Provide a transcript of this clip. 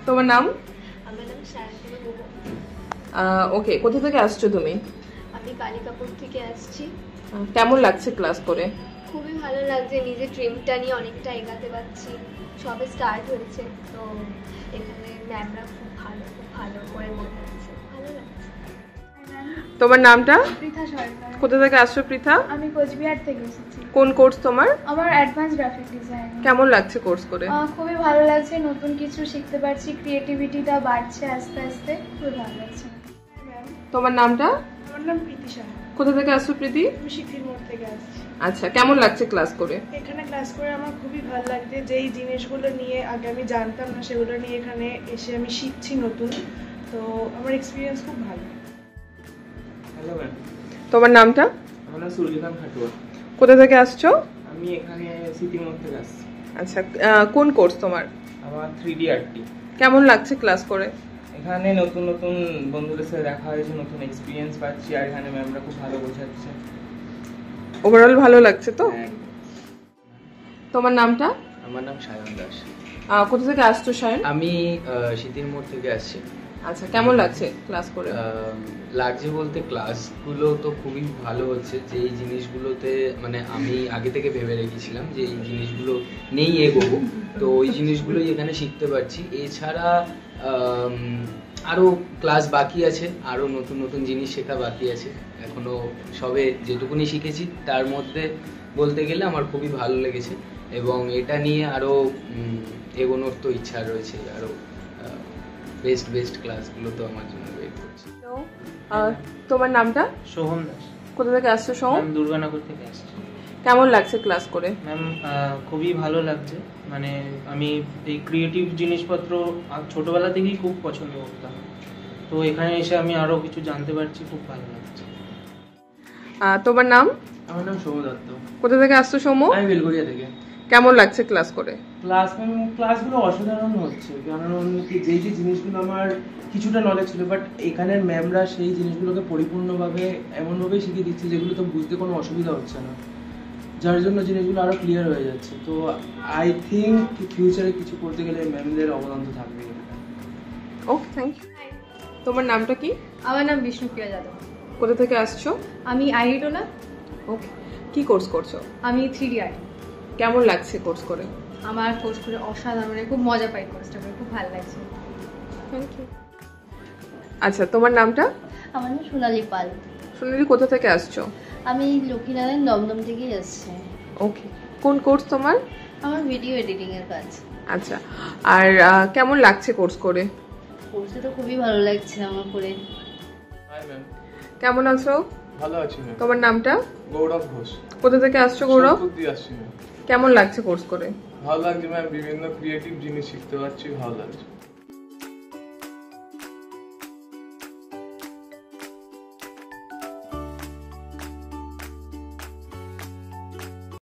তোমার নাম? আমার নাম শায়ন্তনী গুহ। ওকে, কোথা থেকে আসছো তুমি? আমি কালিকাপুর থেকে আসছি। কেমন লাগছে ক্লাস করে? খুবই ভালো লাগছে, নিজের ড্রিমটা নিয়ে অনেকটা এগাতে পারছি। সবে স্টার্ট হয়েছে, তো এখানে ম্যামরা খুব ভালো করে বোঝাচ্ছে, ভালো লাগছে। তোমার নামটা? পৃথা সরকার। কোথা থেকে আসছো পৃথা? আমি কোচবিহার থেকে এসেছি। কোন কোর্স তোমার? আমার অ্যাডভান্স গ্রাফিক ডিজাইন। কেমন লাগছে কোর্স করে? খুবই ভালো লাগছে, নতুন কিছু শিখতে পারছি, ক্রিয়েটিভিটিটা বাড়ছে আস্তে আস্তে, খুবই ভালো লাগছে। তোমার নামটা? আমার নাম প্রীতি সাহা। কোথা থেকে আসছো প্রীতি? আমি শিখির মোড় থেকে আসছি। আচ্ছা, কেমন লাগছে ক্লাস করে? এখানে ক্লাস করে আমার খুবই ভালো লাগছে, যেই জিনিসগুলো নিয়ে আগে আমি জানতাম না সেগুলো নিয়ে এখানে এসে আমি শিখছি নতুন, তো আমার এক্সপিরিয়েন্স খুব ভালো। Hello ma'am. তোমার নামটা? আমার নাম সুরজিকান খাটুয়া। কোথা থেকে আসছো? আমি এখানে সিটির মধ্যে আসছি। আচ্ছা, কোন কোর্স তোমার? আমার 3D আর্টটি। কেমন লাগছে ক্লাস করে? এখানে নতুন নতুন বন্ধুদের সাথে দেখা হয়েছে, নতুন এক্সপিরিয়েন্স পাচ্ছি, আর এখানে ম্যামরা খুব ভালো বোঝাচ্ছে। ওভারঅল ভালো লাগছে তো? হ্যাঁ। তোমার নামটা? আমার নাম সায়ন দাস। কোথা থেকে আসছো সায়ন? আমি শীতের মোড় থেকে আসছি। আচ্ছা, কেমন লাগছে ক্লাস করে? লাগছে বলতে ক্লাসগুলো তো খুবই ভালো হচ্ছে, যে এই জিনিসগুলোতে মানে আমি আগে থেকে ভেবে রেখেছিলাম যে এই জিনিসগুলো নেই এগোবো, তো ওই জিনিসগুলোই এখানে শিখতে পারছি। এছাড়া আরও ক্লাস বাকি আছে, আরও নতুন নতুন জিনিস শেখা বাকি আছে। এখনও সবে যেটুকুনি শিখেছি তার মধ্যে বলতে গেলে আমার খুবই ভালো লেগেছে, এবং এটা নিয়ে আরও এগোনোর তো ইচ্ছা রয়েছে। আরও বেস্ট ক্লাসগুলো তো আমার জন্য ওয়েট করছে। তোমার নামটা? সোহম দাস। কোথা থেকে আসছো সোহম? ম্যাম দুর্গানগর থেকে আসছি। কেমন লাগছে ক্লাস করে? ম্যাম খুবই ভালো লাগছে, মানে আমি এই ক্রিয়েটিভ জিনিসপত্র ছোটবেলা থেকেই খুব পছন্দ করতাম, তো এখানে এসে আমি আরও কিছু জানতে পারছি, খুব ভালো লাগছে। তোমার নাম? আমার নাম সৌম দত্ত। কোথা থেকে আসছো সৌম? আমি বেলগড়িয়া থেকে। কেমন লাগছে ক্লাস করে? ক্লাসগুলো অসাধারণ হচ্ছে, কারণ যেই যে জিনিসগুলো আমার কিছুটা নলেজ ছিল, বাট এখানের ম্যামরা সেই জিনিসগুলোকে পরিপূর্ণভাবে এমনভাবেই শিখিয়ে দিচ্ছে যেগুলো তো বুঝতে কোনো অসুবিধা হচ্ছে না, যার জন্য জিনিসগুলো আরও ক্লিয়ার হয়ে যাচ্ছে। তো আই থিঙ্ক ফিউচারে কিছু করতে গেলে ম্যামদের অবদান তো থাকবেই। ওকে, থ্যাংক ইউ। তোমার নামটা কি? আমার নাম বিষ্ণুপ্রিয়া যাদব। কোথা থেকে আসছো? আমি আইরিটোলা। ওকে, কি কোর্স করছো? আমি 3D আর্ট। কেমন লাগছে কোর্স করে? আমার কোর্স করে অসাধারণ, খুব মজা পাই কোর্সটা করে, খুব ভালো লাগছে। Thank you. আচ্ছা, তোমার নামটা? আমার নাম সোনালী পাল। সোনালি, কোথা থেকে আসছো? আমি লক্ষ্মীনারায়ণ দমদম থেকেই আসছি। ওকে, কোন কোর্স তোমার? আমার ভিডিও এডিটিং এর কাজ। আচ্ছা, আর কেমন লাগছে কোর্স করে? কোর্সে তো খুবই ভালো লাগছে আমার করে। Hi ma'am. কেমন আছো? ভালো আছি ম্যাম। তোমার নামটা? গৌরব ঘোষ। কোথা থেকে আসছো গৌরব? সত্যি আসছি ম্যাম। কেমন লাগছে কোর্স করে? ভালো লাগছে ম্যাম, বিভিন্ন ক্রিয়েটিভ জিনিস শিখতে পারছি, ভালো লাগছে।